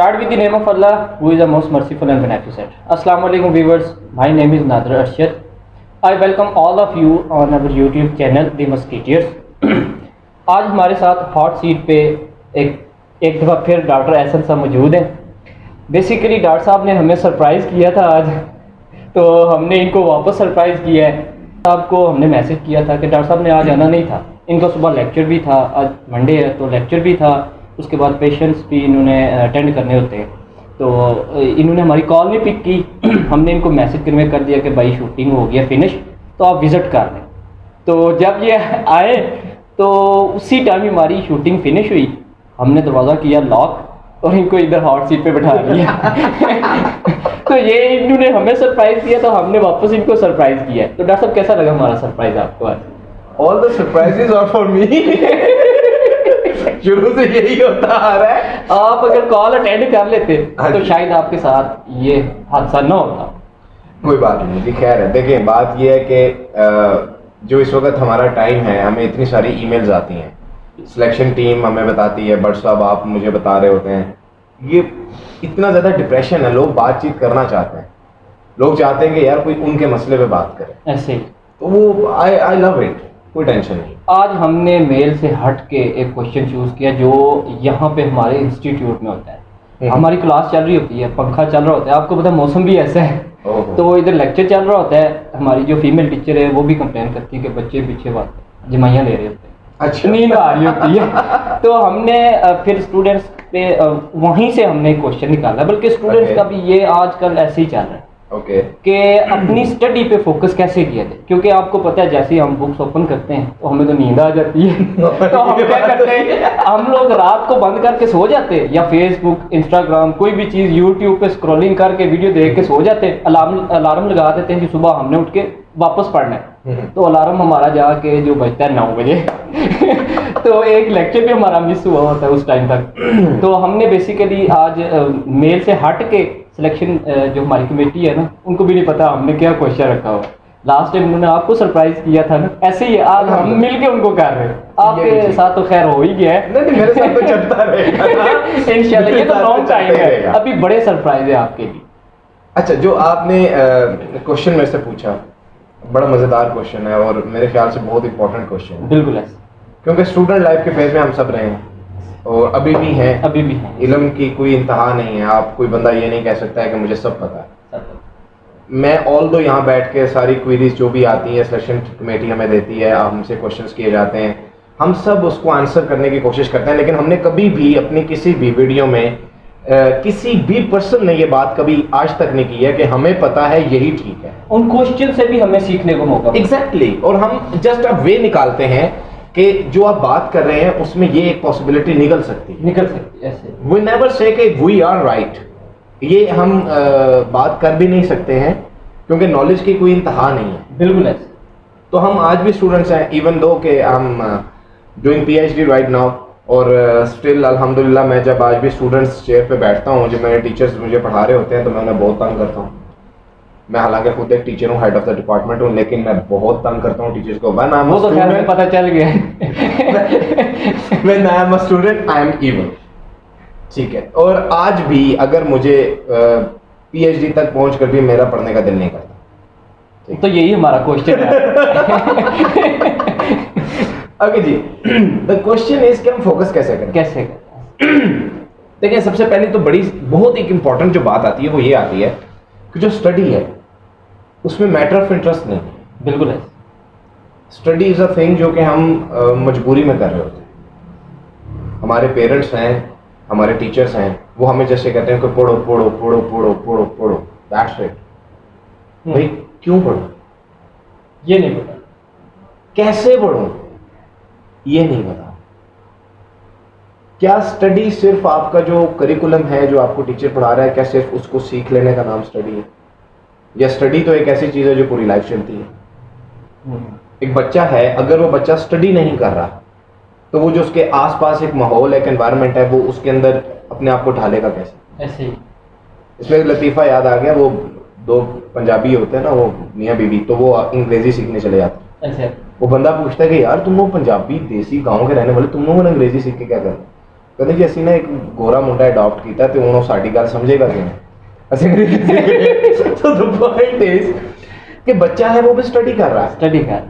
Start with the name of Allah, who is the most merciful and beneficent. Assalamu alaikum viewers, my name is Nader Arshad. I welcome all of you on our YouTube channel The Musketeers. आज हमारे साथ hot seat पे एक दफ़ा फिर doctor Ehsan साहब मौजूद हैं। बेसिकली डॉक्टर साहब ने हमें सरप्राइज़ किया था आज, तो हमने इनको वापस सरप्राइज़ किया है। आपको हमने मैसेज किया था कि डॉक्टर साहब ने आज आना नहीं था, इनका सुबह लेक्चर भी था, आज मंडे है तो लेक्चर भी था, उसके बाद पेशेंट्स भी इन्होंने अटेंड करने होते हैं, तो इन्होंने हमारी कॉल नहीं पिक की। हमने इनको मैसेज कन्वे कर दिया कि भाई शूटिंग हो गया फिनिश, तो आप विज़िट कर लें। तो जब ये आए तो उसी टाइम हमारी शूटिंग फिनिश हुई, हमने दरवाज़ा किया लॉक और इनको इधर हॉट सीट पे बैठा दिया। तो ये इन्होंने हमें सरप्राइज़ किया, तो हमने वापस इनको सरप्राइज़ किया। तो डॉक्टर साहब कैसा लगा हमारा सरप्राइज़ आपको आज? All the surprises are for me. शुरू से यही होता आ रहा है। आप अगर कॉल अटेंड कर लेते तो शायद आपके साथ ये हादसा न होता। कोई बात नहीं जी, खैर है। देखिए बात ये है कि जो इस वक्त हमारा टाइम है, हमें इतनी सारी ईमेल्स आती हैं, सिलेक्शन टीम हमें बताती है, बट साहब आप मुझे बता रहे होते हैं, ये इतना ज़्यादा डिप्रेशन है, लोग बातचीत करना चाहते हैं, लोग चाहते हैं कि यार कोई उनके मसले पे बात करे, ऐसे ही तो वो आई लव इट, कोई टेंशन नहीं। आज हमने मेल से हट के एक क्वेश्चन चूज़ किया जो यहाँ पे हमारे इंस्टीट्यूट में होता है। हमारी क्लास चल रही होती है, पंखा चल रहा होता है, आपको पता है मौसम भी ऐसा है, तो इधर लेक्चर चल रहा होता है। हमारी जो फीमेल टीचर है वो भी कंप्लेन करती है कि बच्चे पीछे बात जमाइयाँ ले रहे होते हैं, अच्छा नींद आ रही होती है। तो हमने फिर स्टूडेंट्स पे वहीं से हमने क्वेश्चन निकाला, बल्कि स्टूडेंट्स का भी ये आजकल ऐसे ही चल रहा है कि अपनी स्टडी पे फोकस कैसे किया जाए, क्योंकि आपको पता है जैसे ही हम बुक्स ओपन करते हैं तो हमें तो नींद आ जाती है। तो हम क्या करते हैं, हम लोग रात को बंद करके सो जाते हैं, या फेसबुक, इंस्टाग्राम, कोई भी चीज़ यूट्यूब पे स्क्रॉलिंग करके वीडियो देख के सो जाते हैं। अलार्म लगा देते हैं कि सुबह हमने उठ के वापस पढ़ना है, तो अलार्म हमारा जाके जो बजता है 9 बजे। तो एक लेक्चर भी हमारा मिस हुआ होता है उस टाइम तक। तो हमने बेसिकली आज मेल से हट के सिलेक्शन जो हमारी कमेटी है ना, उनको भी नहीं पता हमने क्या क्वेश्चन रखा हुआ। लास्ट टाइम उन्होंने आपको सरप्राइज किया था ना, ऐसे ही आज हम मिल के उनको कर रहे हैं। आपके साथ तो खैर हो ही गया है, नहीं मेरे साथ तो चलता रहेगा इंशाल्लाह। ये तो लॉन्ग टाइम है, अभी बड़े सरप्राइज है आपके लिए। अच्छा, जो आपने क्वेश्चन मेरे से पूछा, बड़ा मज़ेदार क्वेश्चन है और मेरे ख्याल से बहुत इंपॉर्टेंट क्वेश्चन है। बिल्कुल ऐसे, क्योंकि स्टूडेंट लाइफ के फेज में हम सब रहे हैं और अभी भी हैं। अभी भी है, इल्म की कोई इंतहा नहीं है। आप कोई बंदा ये नहीं कह सकता है कि मुझे सब पता है। मैं ऑल दो यहाँ बैठ के सारी क्वेरीज जो भी आती है, सिलेक्शन कमेटी हमें देती है, हमसे क्वेश्चंस किए जाते हैं, हम सब उसको आंसर करने की कोशिश करते हैं, लेकिन हमने कभी भी अपनी किसी भी वीडियो में किसी भी पर्सन ने ये बात कभी आज तक नहीं की है कि हमें पता है यही ठीक है। उन क्वेश्चन से भी हमें सीखने को मौका एग्जैक्टली और हम जस्ट अब वे निकालते हैं कि जो आप बात कर रहे हैं उसमें ये एक पॉसिबिलिटी निकल सकती है। ऐसे वी नेवर से कि वी आर राइट, ये हम बात कर भी नहीं सकते हैं क्योंकि नॉलेज की कोई इंतहा नहीं है। बिल्कुल ऐसे। तो हम आज भी स्टूडेंट्स हैं, इवन दो कि हम डूइंग PhD राइट नाउ, और स्टिल अल्हम्दुलिल्लाह मैं जब आज भी स्टूडेंट्स चेयर पे बैठता हूँ, जब मेरे टीचर्स मुझे पढ़ा रहे होते हैं तो मैं उन्हें बहुत तंग करता हूँ। मैं हालांकि खुद एक टीचर हूँ, हेड ऑफ द डिपार्टमेंट हूँ, लेकिन मैं बहुत तंग करता हूँ टीचर्स को। When I am a student, पता चल गया। When I am a student I am even, ठीक है। और आज भी अगर मुझे PhD तक पहुँच कर भी मेरा पढ़ने का दिल नहीं करता, तो यही हमारा क्वेश्चन है। ओके जी, द क्वेश्चन इज कि हम फोकस कैसे करें। देखिए सबसे पहले तो बहुत एक इंपॉर्टेंट जो बात आती है वो ये आती है कि जो स्टडी है उसमें मैटर ऑफ इंटरेस्ट नहीं है। बिल्कुल है। स्टडी इज अ थिंग जो कि हम मजबूरी में कर रहे होते हैं। हमारे पेरेंट्स हैं, हमारे टीचर्स हैं, वो हमें जैसे कहते हैं कि पढ़ो पढ़ो पढ़ो पढ़ो पढ़ो पढ़ो, दैट्स इट। भाई क्यों पढ़ो ये नहीं पता, कैसे पढ़ो ये नहीं पता। क्या स्टडी सिर्फ आपका जो करिकुलम है, जो आपको टीचर पढ़ा रहा है, क्या सिर्फ उसको सीख लेने का नाम स्टडी है? या स्टडी तो एक ऐसी चीज़ है जो पूरी लाइफ चलती है। एक बच्चा है, अगर वो बच्चा स्टडी नहीं कर रहा तो वो जो उसके आसपास एक माहौल, एक एनवायरनमेंट है, वो उसके अंदर अपने आप को ढालेगा कैसे? ऐसे ही। इसमें एक लतीफ़ा याद आ गया, वो 2 पंजाबी होते हैं ना, वो मियाँ बीवी, तो वो अंग्रेज़ी सीखने चले जाते हैं। वो बंदा पूछता है कि यार तुम लोग पंजाबी देसी गांव के रहने वाले, तुम लोगों ने अंग्रेजी सीख के क्या करना? कहते कि ਅਸੀਂ ਨਾ ਇੱਕ ਗੋਰਾ ਮੁੰਡਾ ਅਡਾਪਟ ਕੀਤਾ ਤੇ ਹੁਣ ਉਹ ਸਾਡੀ ਗੱਲ ਸਮਝੇਗਾ ਕਿਵੇਂ ਅਸੀਂ तो the point is कि बच्चा है वो भी स्टडी कर रहा है, स्टडी कर,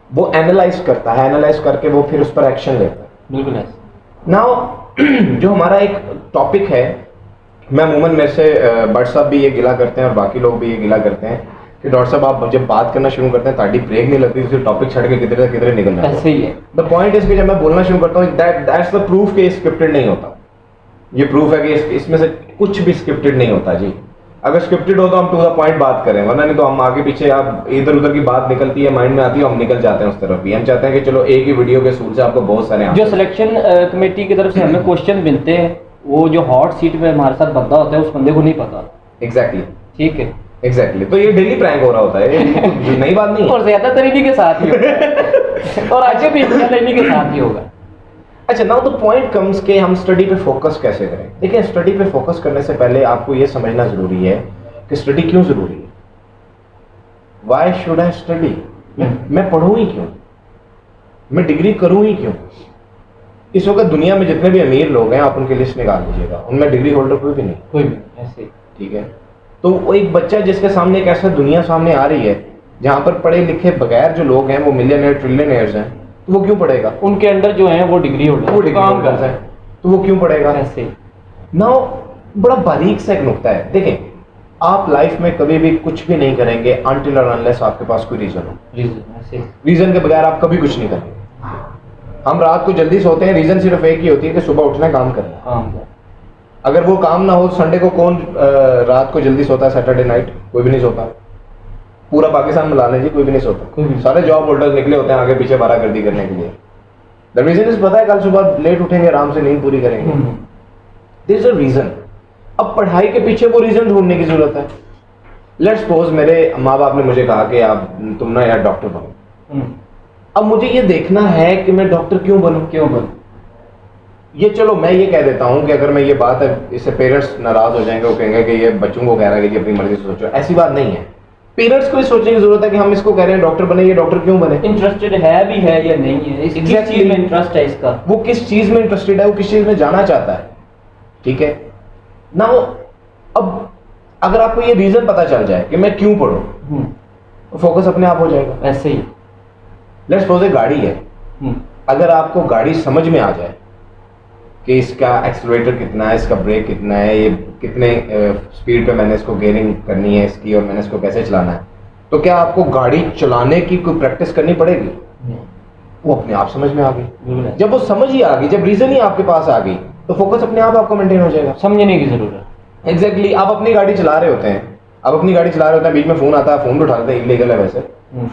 वो एनालाइज करता है, एनालाइज करके वो फिर उस पर एक्शन लेता है। बिल्कुल ऐसे। नाउ जो हमारा एक टॉपिक है, मैं अमूमन मेरे से बट साहब भी ये गिला करते हैं और बाकी लोग भी ये गिला करते हैं कि डॉक्टर साहब आप जब बात करना शुरू करते हैं ताड़ी ब्रेक नहीं लगती, फिर टॉपिक छड़ के किधर किधर निकल जाता है। ऐसे ही है। द पॉइंट इज कि जब मैं बोलना शुरू करता हूँ दैट्स द प्रूफ कि स्क्रिप्टेड नहीं होता। ये प्रूफ है कि इसमें से कुछ भी स्क्रिप्टेड नहीं होता जी। अगर स्क्रिप्टेड हो तो हम टू द पॉइंट बात करें, वरना नहीं तो हम आगे पीछे आप इधर उधर की बात निकलती है, माइंड में आती है, हम निकल जाते हैं उस तरफ भी। हम चाहते हैं कि चलो एक ही वीडियो के सूर से आपको बहुत सारे जो सिलेक्शन कमेटी की तरफ से हमें क्वेश्चन मिलते हैं, वो जो हॉट सीट पे हमारे साथ बंदा होता है उस बंदे को नहीं पता। एग्जैक्टली ठीक है, एग्जैक्टली। तो ये डेली प्रैंक हो रहा होता है, ये नई बात नहीं है। और ज्यादातर इन्हीं के साथ ही होगा और आगे भी इंशाल्लाह इन्हीं के साथ ही होगा। अच्छा, नाउ द पॉइंट कम्स के हम स्टडी पे फोकस कैसे करें। देखिए, स्टडी पे फोकस करने से पहले आपको ये समझना जरूरी है कि स्टडी क्यों जरूरी है। वाई शुड आई स्टडी, मैं पढ़ूं ही क्यों, मैं डिग्री करूं ही क्यों। इस वक्त दुनिया में जितने भी अमीर लोग हैं आप उनकी लिस्ट निकाल लीजिएगा, उनमें डिग्री होल्डर कोई भी नहीं, कोई भी ऐसे ही। ठीक है। तो वो एक बच्चा जिसके सामने एक ऐसा दुनिया सामने आ रही है जहां पर पढ़े लिखे बगैर जो लोग हैं वो मिलियनियर ट्रिलियनियर्स हैं, तो वो क्यों पढ़ेगा। उनके अंडर जो है वो डिग्री होल्डर, वो काम करता है तो वो क्यों पढ़ेगा। ऐसे ही। नाउ बड़ा बारीक सा एक नुकता है। देखें, आप लाइफ में कभी भी कुछ भी नहीं करेंगे अनटिल और अनलेस आपके पास कोई रीजन हो। रीजन ऐसे ही। रीजन के बगैर आप कभी कुछ नहीं करेंगे। हम रात को जल्दी सोते हैं, रीजन सिर्फ एक ही होती है कि सुबह उठना है, काम करना है। काम कर। अगर वो काम ना हो, संडे को कौन रात को जल्दी सोता है, सैटरडे नाइट कोई भी नहीं सोता। पूरा पाकिस्तान मिला लीजिए, कोई भी नहीं सोता। कोई भी। सारे जॉब होल्डर्स निकले होते हैं आगे पीछे बारागर्दी करने के लिए। द रीजन इज, पता है, कल सुबह लेट उठेंगे, आराम से नींद पूरी करेंगे। This is a reason. अब पढ़ाई के पीछे वो रीजन ढूंढने की जरूरत है। लेट्स सपोज मेरे माँ बाप ने मुझे कहा कि आप तुम ना यार डॉक्टर बनो। अब मुझे ये देखना है कि मैं डॉक्टर क्यों बनूं। ये चलो मैं ये कह देता हूँ कि अगर मैं ये बात है, इससे पेरेंट्स नाराज हो जाएंगे, वो कहेंगे कि ये बच्चों को कह रहा है कि अपनी मर्जी से सोचो। ऐसी बात नहीं है। पेरेंट्स को भी सोचने की जरूरत है कि हम इसको कह रहे हैं डॉक्टर बने, ये डॉक्टर क्यों बने, इंटरेस्टेड है भी है या नहीं है, किस चीज में इंटरेस्ट है इसका, वो किस चीज में इंटरेस्टेड है, वो किस चीज में जाना चाहता है। ठीक है ना। अब अगर आपको ये रीजन पता चल जाए कि मैं क्यों पढ़ूं, तो फोकस अपने आप हो जाएगा। ऐसे ही। लेट्स सपोज एक गाड़ी है, अगर आपको गाड़ी समझ में आ जाए कि इसका एक्सीलरेटर कितना है, इसका ब्रेक कितना है, ये कितने स्पीड पे मैंने इसको गियरिंग करनी है इसकी, और मैंने इसको कैसे चलाना है, तो क्या आपको गाड़ी चलाने की कोई प्रैक्टिस करनी पड़ेगी। वो अपने आप समझ में आ गई। जब वो समझ ही आ गई, जब रीजन ही आपके पास आ गई, तो फोकस अपने आप आपको मेंटेन हो जाएगा। समझने की जरूरत। एग्जैक्टली। आप अपनी गाड़ी चला रहे होते हैं, बीच में फोन आता है, फोन उठा लेते हैं, इलीगल है वैसे,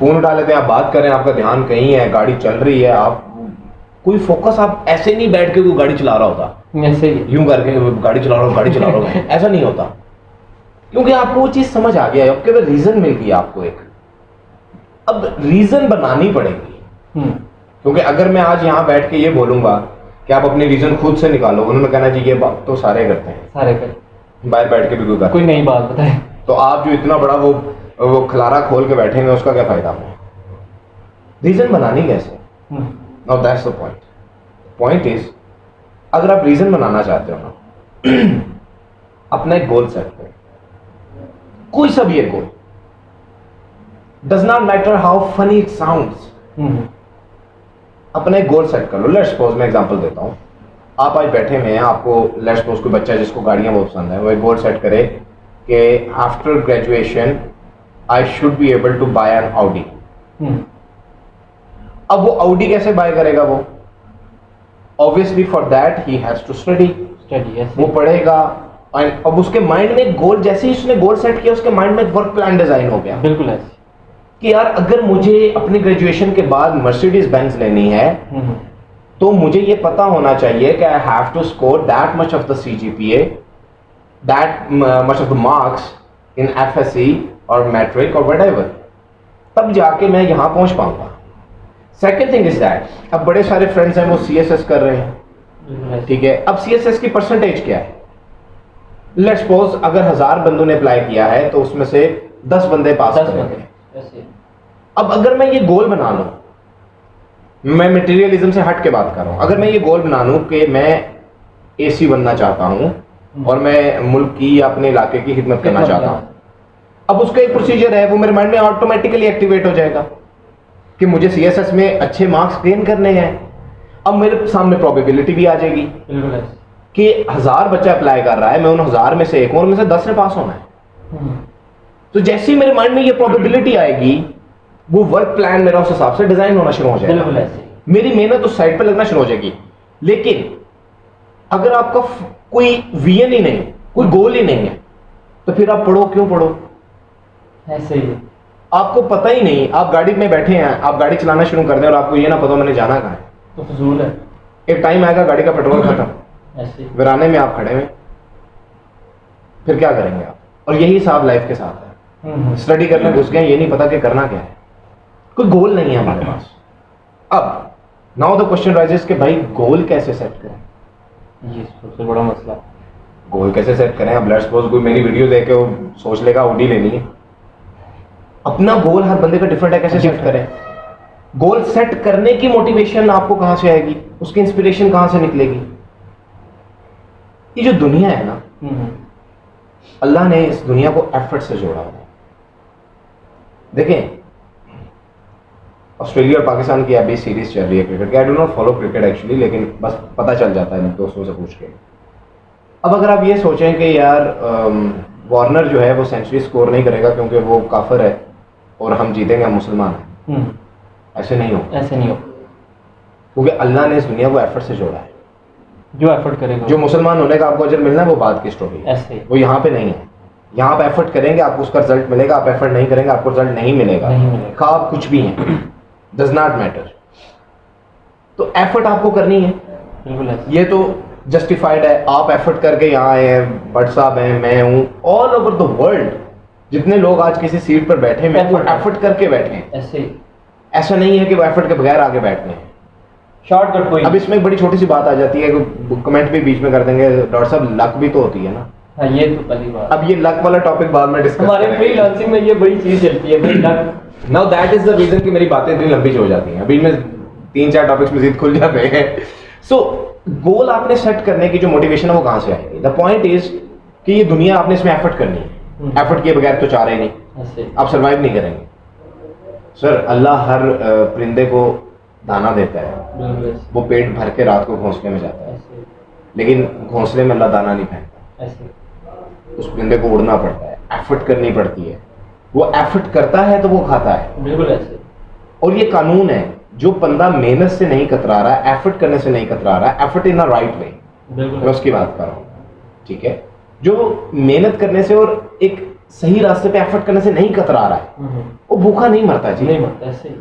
फोन उठा लेते हैं, आप बात कर रहे हैं, आपका ध्यान कहीं है, गाड़ी चल रही है, आप कोई फोकस, आप ऐसे नहीं बैठ के कोई गाड़ी चला रहा होता, ऐसे ही यूं करके गाड़ी चला रहा हूँ ऐसा नहीं होता, क्योंकि आपको वो चीज समझ आ गया है, आपके पास रीजन मिल गई आपको एक। अब रीजन बनानी पड़ेगी, क्योंकि अगर मैं आज यहाँ बैठ के ये बोलूंगा कि आप अपनी रीजन खुद से निकालो, उन्होंने कहना जी ये बात तो सारे करते हैं, सारे कर, बाहर बैठ के भी कोई नई बात बताए, तो आप जो इतना बड़ा वो खलारा खोल के बैठेंगे, उसका क्या फायदा आपको। रीजन बनानी कैसे। Now that's the point. Point is, अगर आप रीजन बनाना चाहते हो ना, अपना एक गोल सेट करो, कोई सा भी एक goal, does not matter how funny it sounds. अपना एक गोल सेट कर लो। लेट्स सपोज मैं एग्जांपल देता हूं, आप आज बैठे हुए हैं, आपको लेट्स सपोज कोई बच्चा जिसको गाड़ियां बहुत पसंद है, वो एक गोल सेट करे कि after graduation I should be able to buy an Audi. अब वो ऑडी कैसे बाय करेगा, वो obviously for that he has to study. वो पढ़ेगा, अब उसके माइंड में एक गोल, जैसे ही उसने गोल सेट किया, उसके माइंड में एक वर्क प्लान डिजाइन हो गया। बिल्कुल ऐसे कि यार अगर मुझे अपनी ग्रेजुएशन के बाद मर्सिडीज बेंज लेनी है, तो मुझे ये पता होना चाहिए कि I have to score that much of the CGPA, that much of the marks in FSC और मैट्रिक और व्हाटएवर, तब जाके मैं यहां पहुंच पाऊंगा। सेकेंड थिंग इज दैट, अब बड़े सारे फ्रेंड्स हैं वो CSS कर रहे हैं, ठीक है। अब CSS की परसेंटेज क्या है, लेट्स सपोज अगर 1000 बंदों ने अप्लाई किया है, तो उसमें से 10 बंदे पास करेंगे। अब अगर मैं ये गोल बना लूं, मैं मटेरियलिज्म से हट के बात कर रहा हूं, अगर मैं ये गोल बना लूं कि मैं AC बनना चाहता हूँ और मैं मुल्क की या अपने इलाके की खिदमत करना चाहता हूँ, अब उसका एक प्रोसीजर है, वो मेरे माइंड में ऑटोमेटिकली एक्टिवेट हो जाएगा कि मुझे CSS में अच्छे मार्क्स गेन करने हैं। अब मेरे सामने प्रोबेबिलिटी भी आ जाएगी कि 1000 बच्चा अप्लाई कर रहा है, मैं उन 1000 में से एक और में से 10 ने पास होना है। तो जैसे ही मेरे माइंड में ये प्रोबेबिलिटी आएगी, वो वर्क प्लान मेरा उस हिसाब से डिजाइन होना शुरू हो जाएगा, मेरी मेहनत उस साइड पर लगना शुरू हो जाएगी। लेकिन अगर आपका कोई विजन ही नहीं, कोई गोल ही नहीं है, तो फिर आप पढ़ो क्यों पढ़ो? ऐसे ही आपको पता ही नहीं, आप गाड़ी में बैठे हैं, आप गाड़ी चलाना शुरू कर दें और आपको ये ना पता मैंने जाना कहाँ है, तो फजूल है। एक टाइम आएगा गाड़ी का पेट्रोल खत्म, ऐसे वीराने में आप खड़े हैं, फिर क्या करेंगे आप? और यही हिसाब लाइफ के साथ है। स्टडी करने घुस गए, ये नहीं पता कि करना क्या है, कोई गोल नहीं है हमारे पास। अब नाउ द क्वेश्चन राइजेस कि भाई गोल कैसे सेट करें? ये सबसे बड़ा मसला। गोल कैसे सेट करें? अब लेट्स सपोज कोई मेरी वीडियो देख के वो सोच लेगा ऑडी लेनी है। अपना गोल हर बंदे का डिफरेंट है, कैसे सेट करें? गोल सेट करने की मोटिवेशन आपको कहां से आएगी, उसकी इंस्पिरेशन कहां से निकलेगी? ये जो दुनिया है ना, अल्लाह ने इस दुनिया को एफर्ट से जोड़ा हुआ है। देखें, ऑस्ट्रेलिया और पाकिस्तान की अभी सीरीज चल रही है क्रिकेट की। I do not follow cricket actually, लेकिन बस पता चल जाता है दोस्तों से पूछ के। अब अगर आप ये सोचें कि यार वार्नर जो है वो सेंचुरी स्कोर नहीं करेगा क्योंकि वो काफिर है और हम जीतेंगे, हम मुसलमान हैं, ऐसे नहीं हो, ऐसे नहीं हो, क्योंकि अल्लाह ने इस दुनिया को एफर्ट से जोड़ा है। जो एफर्ट करेगा, जो मुसलमान होने का आपको अजर मिलना है वो बात की स्टोरी है, ऐसे वो यहाँ पे नहीं है। यहाँ आप एफर्ट करेंगे आपको उसका रिजल्ट मिलेगा, आप एफर्ट नहीं करेंगे आपको रिजल्ट नहीं मिलेगा, खा आप कुछ भी हैं, डज नॉट मैटर। तो एफर्ट आपको करनी है, बिल्कुल ऐसे। ये तो जस्टिफाइड है। आप एफर्ट करके यहाँ आए हैं, भट्ट साहब हैं, मैं हूँ, ऑल ओवर द वर्ल्ड जितने लोग आज किसी सीट पर बैठे हैं वो एफर्ट करके बैठे हैं। ऐसे ही, ऐसा नहीं है कि वो एफर्ट के बगैर आगे बैठते हैं। शॉर्टकट कोई। अब इसमें एक बड़ी छोटी सी बात आ जाती है, कमेंट भी बीच में कर देंगे, डॉक्टर साहब लक भी तो होती है ना। हाँ, ये तो पहली बात। अब ये लक वाला टॉपिक बाद में डिस्कस हमारे फ्रीलांसिंग में ये बड़ी चीज चलती है भाई, luck. Now that is the reason कि मेरी बातें इतनी लंबी हो जाती हैं। अभी में 3-4 टॉपिक्स मजीद खुल जाते हैं। सो गोल आपने सेट करने की जो मोटिवेशन है वो कहाँ से आएगी? द पॉइंट इज कि ये दुनिया आपने इसमें एफर्ट करनी है, एफर्ट किए बगैर तो चाह रहे नहीं, ऐसे आप सर्वाइव नहीं करेंगे। सर अल्लाह हर परिंदे को दाना देता है, बिल्कुल ऐसे, वो पेट भर के रात को घोंसले में जाता है, ऐसे, लेकिन घोंसले में अल्लाह दाना नहीं फेंकता, ऐसे। उस परिंदे को उड़ना पड़ता है, एफर्ट करनी पड़ती है, वो एफर्ट करता है तो वो खाता है। बिल्कुल ऐसे। और ये कानून है, जो बंदा मेहनत से नहीं कतरा रहा है, एफर्ट करने से नहीं कतरा रहा है, effort in a right way, बिल्कुल मैं उसकी बात कर रहा हूँ, ठीक है? जो मेहनत करने से और एक सही रास्ते पे एफर्ट करने से नहीं कतरा रहा है, वो भूखा नहीं मरता जी, नहीं मरता, ऐसे ही।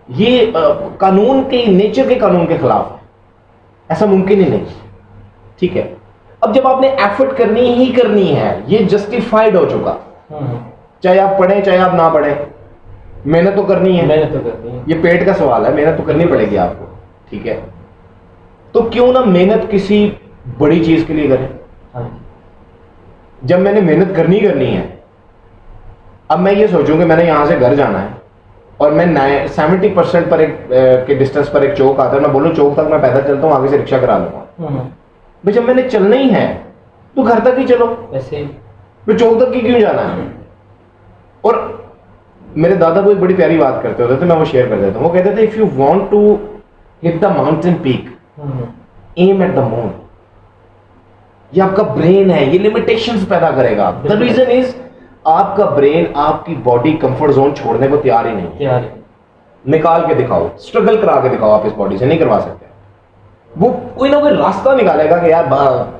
ये कानून के, नेचर के कानून के खिलाफ है, ऐसा मुमकिन ही नहीं, ठीक है? अब जब आपने एफर्ट करनी ही करनी है, ये जस्टिफाइड हो चुका, चाहे आप पढ़ें चाहे आप ना पढ़ें, मेहनत तो करनी है, मेहनत तो करनी है, ये पेट का सवाल है, मेहनत तो करनी पड़ेगी आपको, ठीक है? तो क्यों ना मेहनत किसी बड़ी चीज के लिए करें? हाँ, जब मैंने मेहनत करनी है, अब मैं ये सोचूं कि मैंने यहां से घर जाना है और मैं 70% पर एक के डिस्टेंस पर एक चौक आता है, मैं बोलूं चौक तक मैं पैदल चलता हूं, आगे से रिक्शा करा लूंगा। भाई जब मैंने चलना ही है तो घर तक ही चलो, ऐसे ही। फिर चौक तक ही क्यों जाना है? और मेरे दादा को एक बड़ी प्यारी बात करते होते थे, मैं वो शेयर कर देता हूँ। वो कहते थे, if you want to hit the mountain peak, aim at the moon. ये आपका ब्रेन है, ये लिमिटेशंस पैदा करेगा। द रीजन इज आपका ब्रेन आपकी बॉडी कंफर्ट जोन छोड़ने को तैयार ही नहीं है। तैयार है। निकाल के दिखाओ, स्ट्रगल करा के दिखाओ, आप इस बॉडी से नहीं करवा सकते। वो कोई ना कोई रास्ता निकालेगा कि यार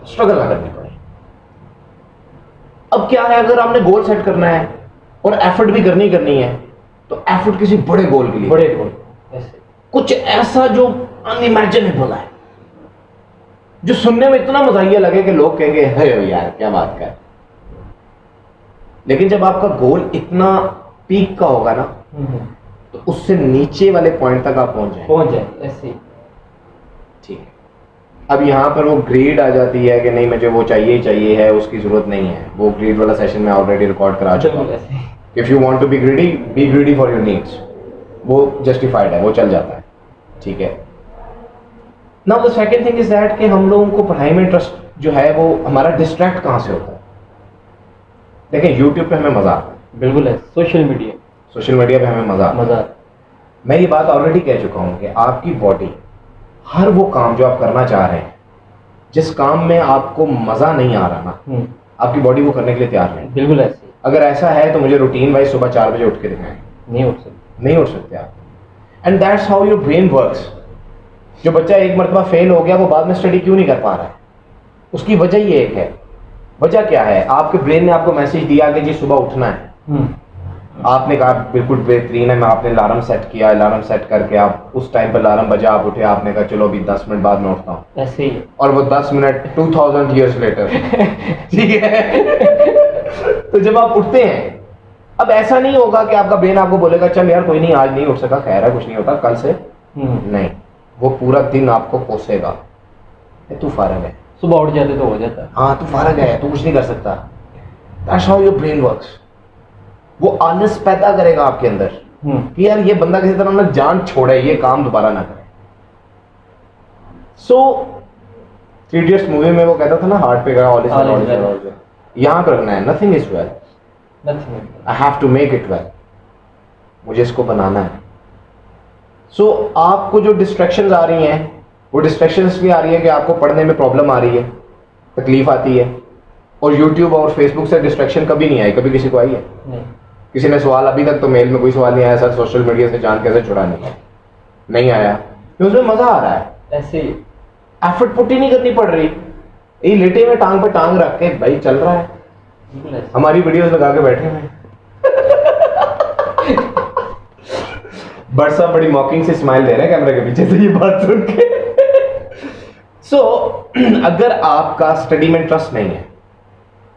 स्ट्रगल ना करनी पड़े। अब क्या है, अगर आपने गोल सेट करना है और एफर्ट भी करनी है, तो एफर्ट किसी बड़े गोल के लिए, बड़े गोल, ऐसे कुछ ऐसा जो अनइमेजिनेबल है, जो सुनने में इतना मजाहिया लगे कि लोग कहेंगे हे यार क्या बात कर। लेकिन जब आपका गोल इतना पीक का होगा ना, तो उससे नीचे वाले पॉइंट तक आप पहुंच जाए, ऐसे। ठीक है? अब यहाँ पर वो ग्रीड आ जाती है कि नहीं मुझे वो चाहिए ही चाहिए है, उसकी जरूरत नहीं है। वो ग्रीड वाला सेशन मैं ऑलरेडी रिकॉर्ड करा चुका हूँ। If you want to be greedy for your needs, वो जस्टिफाइड है, वो चल जाता है, ठीक है? Now the second thing is that कि हम लोगों को पढ़ाई में इंटरेस्ट जो है वो हमारा डिस्ट्रैक्ट कहाँ से होता है? देखें, यूट्यूब पे हमें मज़ा आता है, बिल्कुल है, सोशल मीडिया पे हमें मज़ा आता है। मज़ा। मैं ये बात ऑलरेडी कह चुका हूँ कि आपकी बॉडी, हर वो काम जो आप करना चाह रहे हैं, जिस काम में आपको मज़ा नहीं आ रहा ना, आपकी बॉडी वो करने के लिए तैयार नहीं। बिल्कुल ऐसे। अगर ऐसा है तो मुझे रूटीन वाइज सुबह 4 बजे उठ के दिखाएं। नहीं उठ सकते आप। And that's how your brain works. जो बच्चा एक मरतबा फेल हो गया वो बाद में स्टडी क्यों नहीं कर पा रहा है? उसकी वजह ये एक है। वजह क्या है? आपके ब्रेन ने आपको मैसेज दिया कि जी सुबह उठना है। आपने कहा बिल्कुल बेहतरीन है, मैं आपने अलार्म सेट किया, अलार्म सेट करके आप उस टाइम पर अलार्म बजा, आप उठे, आपने कहा चलो अभी 10 मिनट बाद मैं उठता हूँ, ऐसे ही। और वो 10 मिनट 2000 ईयर्स लेटर, ठीक है। तो जब आप उठते हैं, अब ऐसा नहीं होगा कि आपका ब्रेन आपको बोलेगा चल यार कोई नहीं आज नहीं उठ सका, खैर है कुछ नहीं होता, कल से नहीं, वो पूरा दिन आपको कोसेगा, तू फारग है, सुबह उठ जाते तो हो जाता है, हाँ तू फारग है, तू कुछ नहीं कर सकता। That's how your brain works. वो आलस पैदा करेगा आपके अंदर कि यार ये बंदा किसी तरह ना जान छोड़े, ये काम दोबारा ना करे। सो 3 इडियट्स मूवी में वो कहता था ना, हार्ट पे गया ऑल इज वेल, यहां पर रखना है, nothing is well, I have to make it well, मुझे इसको बनाना है। सो आपको जो डिस्ट्रैक्शंस आ रही हैं, वो डिस्ट्रैक्शंस भी आ रही है कि आपको पढ़ने में प्रॉब्लम आ रही है, तकलीफ आती है, और यूट्यूब और फेसबुक से डिस्ट्रैक्शन कभी नहीं आई, कभी किसी को आई है? नहीं। किसी ने सवाल, अभी तक तो मेल में कोई सवाल नहीं आया सर सोशल मीडिया से जान कैसे छुड़ानी है, नहीं आया, क्योंकि उसमें मजा आ रहा है, ऐसे ही एफर्ट पुट ही नहीं करनी पड़ रही, ये लेटे में टांग पे टांग रख के भाई चल रहा है, हमारी वीडियोस लगा के बैठे हैं। बट सब बड़ी मॉकिंग से स्माइल दे रहे हैं कैमरे के पीछे से ये बात सुन के। सो अगर आपका स्टडी में इंटरेस्ट नहीं है,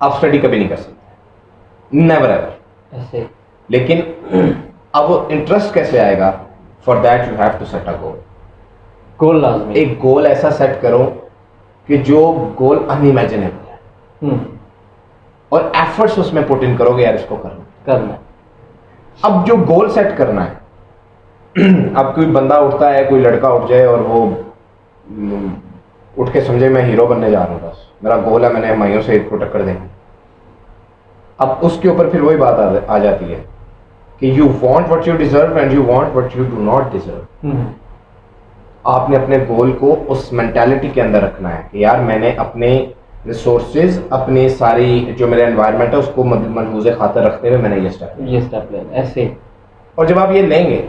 आप स्टडी कभी नहीं कर सकते, नेवर एवर ऐसे। लेकिन अब इंटरेस्ट कैसे आएगा? For that you have to set a goal लाजमी। एक गोल ऐसा सेट करो कि जो गोल अनइमेजिनेबल है, और एफर्ट्स उसमें पुट इन करोगे यार इसको करना। अब जो गोल सेट करना है, अब कोई बंदा उठता है, कोई लड़का उठ जाए और वो उठ के समझे मैं हीरो बनने जा रहा हूँ, बस मेरा गोल है, मैंने माइयों से इसको टक्कर देनी। अब उसके ऊपर फिर वही बात आ जाती है कि you want what you deserve and you want what you do not deserve. आपने अपने गोल को उस मेंटालिटी के अंदर रखना है कि यार मैंने अपने रिसोर्सेज, अपनी सारी जो मेरा एनवायरनमेंट है उसको मलहूज़े खातर रखते हुए मैंने ये स्टेप लेना ऐसे। और जब आप ये लेंगे,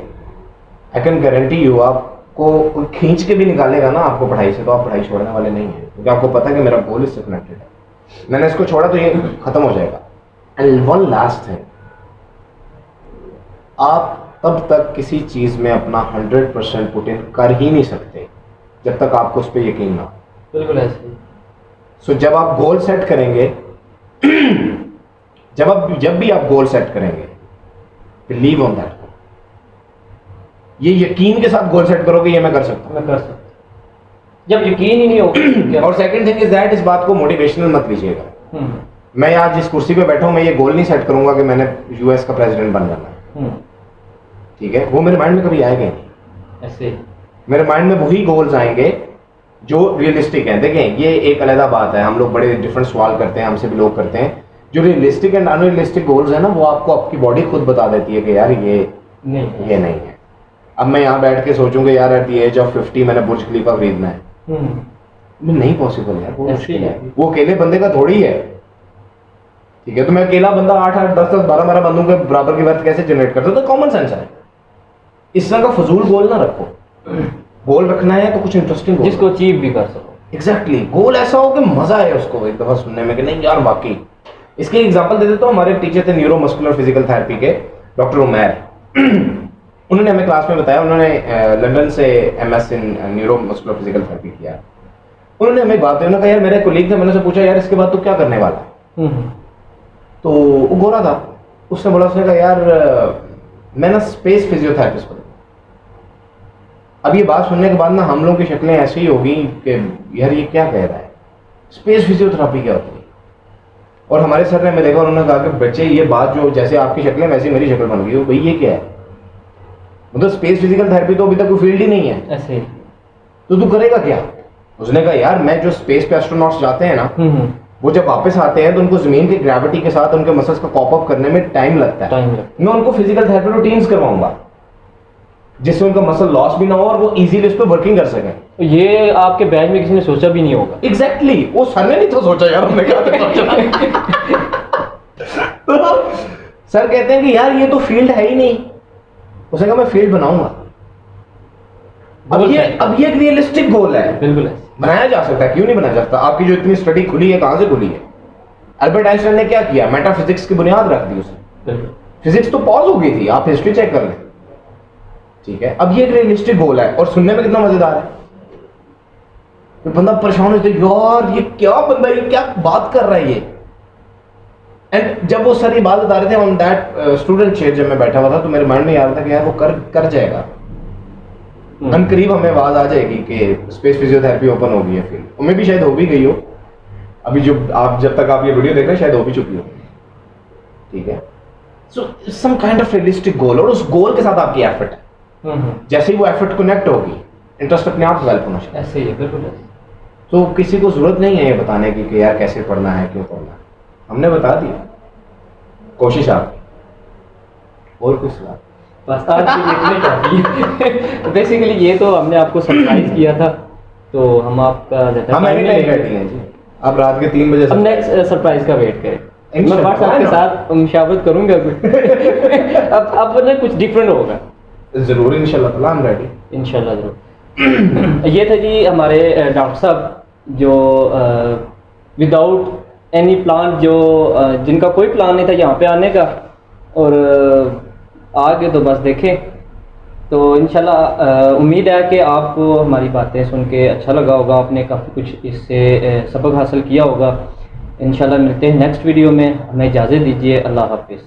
आई कैन गारंटी यू, आपको कोई खींच के भी निकालेगा ना आपको पढ़ाई से, तो आप पढ़ाई छोड़ने वाले नहीं हैं, क्योंकि आपको पता है कि मेरा गोल इससे कनेक्टेड है, मैंने इसको छोड़ा तो ये खत्म हो जाएगा। एंड वन लास्ट थिंग, आप तब तक किसी चीज में अपना 100% पुट इन कर ही नहीं सकते जब तक आपको उस पर यकीन ना हो। बिल्कुल ऐसे। सो जब आप गोल सेट करेंगे, जब भी आप गोल सेट करेंगे, बिलीव ऑन दैट, ये यकीन के साथ गोल सेट करोगे ये मैं कर सकता हूँ। जब यकीन ही नहीं होगा। और सेकंड थिंग इज दैट, इस बात को मोटिवेशनल मत लीजिएगा। मैं आज जिस कुर्सी पे बैठा हूं, मैं ये गोल नहीं सेट करूंगा कि मैंने यूएस का प्रेसिडेंट बन जाना है, ठीक है, वो मेरे माइंड में कभी आएगा नहीं। ऐसे मेरे माइंड में वही गोल्स आएंगे जो रियलिस्टिक हैं। देखें, ये एक अलग बात है, हम लोग बड़े डिफरेंट सवाल करते हैं, हमसे भी लोग करते हैं। जो रियलिस्टिक एंड अनरियलिस्टिक गोल्स है ना, वो आपको आपकी बॉडी खुद बता देती है कि यार ये नहीं है। अब मैं यहाँ बैठ के सोचूंगा यार एट द एज ऑफ 50 मैंने बुर्ज खलीफा खरीदना है, नहीं पॉसिबल यार, वो मुश्किल है, वो अकेले बंदे का थोड़ी है, ठीक है। तो मैं अकेला बंदा 8-8, 10-10, 12-12 बंदों के बराबर की वर्थ कैसे जनरेट करता? तो कॉमन सेंस है। इस तरह का फजूल गोल ना रखो। गोल रखना है तो कुछ इंटरेस्टिंग गोल जिसको अचीव भी कर सको। एग्जैक्टली, गोल ऐसा हो कि मजा आए उसको एक दफा सुनने में कि नहीं यार वाकई। इसके एग्जांपल दे देता हूँ। हमारे टीचर थे न्यूरो मस्कुलर फिजिकल थेरेपी के, डॉक्टर उमैर। उन्होंने हमें क्लास में बताया, उन्होंने लंदन से MS इन न्यूरो मस्कुलर फिजिकल थेरेपी किया। उन्होंने हमें बात, उन्होंने कहा यार मेरे कोलीग थे, मैंने से पूछा यार इसके बाद तू क्या करने वाला है? तो वो गोरा था, उसने बोला, उसने कहा यार मैं ना स्पेस फिजियोथेरेपिस्ट बनूंगा। अब ये बात सुनने के बाद ना हम लोगों की शक्लें ऐसी ही होगी कि यार ये क्या कह रहा है, स्पेस फिजियोथेरेपी क्या होती है? और हमारे सर ने हमें देखा, उन्होंने कहा कि बच्चे ये बात जो जैसे आपकी शक्लें वैसी मेरी शक्ल बन गई, भाई ये क्या है? मतलब स्पेस फिजिकल थेरेपी तो अभी तक कोई फील्ड ही नहीं है, ऐसे तो तू करेगा क्या? उसने कहा यार मैं जो स्पेस पे एस्ट्रोनॉट्स जाते हैं ना, वो जब वापस आते हैं तो उनको जमीन की ग्रेविटी के साथ उनके मसल्स को कॉप अप करने में टाइम लगता है। मैं उनको फिजिकल थेरेपी रूटीन्स करवाऊंगा जिससे उनका मसल लॉस भी ना हो और वो इजीली उस पर वर्किंग कर सकें। ये आपके बैच में किसी ने सोचा भी नहीं होगा। एग्जैक्टली वो सर ने नहीं तो सोचा यार, हमने क्या सोचा। तो सर कहते हैं कि यार ये तो फील्ड है ही नहीं। उसने कहा मैं फील्ड बनाऊंगा। अब ये एक रियलिस्टिक गोल है, बिल्कुल बनाया जा सकता है, क्यों नहीं बनाया जा सकता। आपकी जो इतनी स्टडी खुली है कहां से खुली है? अल्बर्ट आइंस्टाइन ने क्या किया, मेटाफिजिक्स की बुनियाद रख दी उसने। फिजिक्स तो पॉज हो गई थी, आप हिस्ट्री चेक कर लें, ठीक है। अब ये एक रियलिस्टिक गोल है और सुनने में कितना मजेदार है। तो बंदा परेशान होता है यार ये क्या बंदा, ये क्या बात कर रहा है ये। एंड जब वो सर ये बात बता रहे थे ऑन दैट स्टूडेंट चेयर, जब मैं बैठा हुआ था तो मेरे माइंड में आ रहा था कि यार वो कर जाएगा। अनकरीब हमें आवाज आ जाएगी कि स्पेस फिजियोथेरेपी ओपन हो गई है फील्ड, उनमें भी शायद हो भी गई हो। अभी जो आप जब तक आप ये वीडियो देख रहे हैं शायद हो भी चुकी हो, ठीक है। So some kind of realistic goal, और उस गोल के साथ आपकी एफर्ट है। जैसे ही वो एफर्ट कनेक्ट होगी इंटरेस्ट अपने आप डेवलप होना चाहिए। ऐसे ही है, बिल्कुल। तो किसी को जरूरत नहीं है ये बताने की कि यार कैसे पढ़ना है, क्यों पढ़ना है, हमने बता दिया। कोशिश आपकी, और कुछ सवाल? बस आज के लिए इतने काफी है। बेसिकली ये तो हमने आपको सरप्राइज किया था, तो हम आपका हम एनी टाइम रेडी हैं जी। आप रात के 3 बजे हम नेक्स्ट सरप्राइज का वेट करें। मैं बस आपके साथ मुशावरत करूंगा कुछ। अब ना कुछ डिफरेंट होगा जरूर, इंशाल्लाह ताला हम रेडी, इंशाल्लाह जरूर। ये थे जी हमारे डॉक्टर साहब जो विदाउट एनी प्लान, जो जिनका कोई प्लान नहीं था यहाँ पे आने का, और आगे तो बस देखें। तो इंशाल्लाह उम्मीद है कि आपको हमारी बातें सुन के अच्छा लगा होगा, आपने काफ़ी कुछ इससे सबक हासिल किया होगा। इंशाल्लाह मिलते हैं नेक्स्ट वीडियो में, हमें इजाज़त दीजिए, अल्लाह हाफिज़।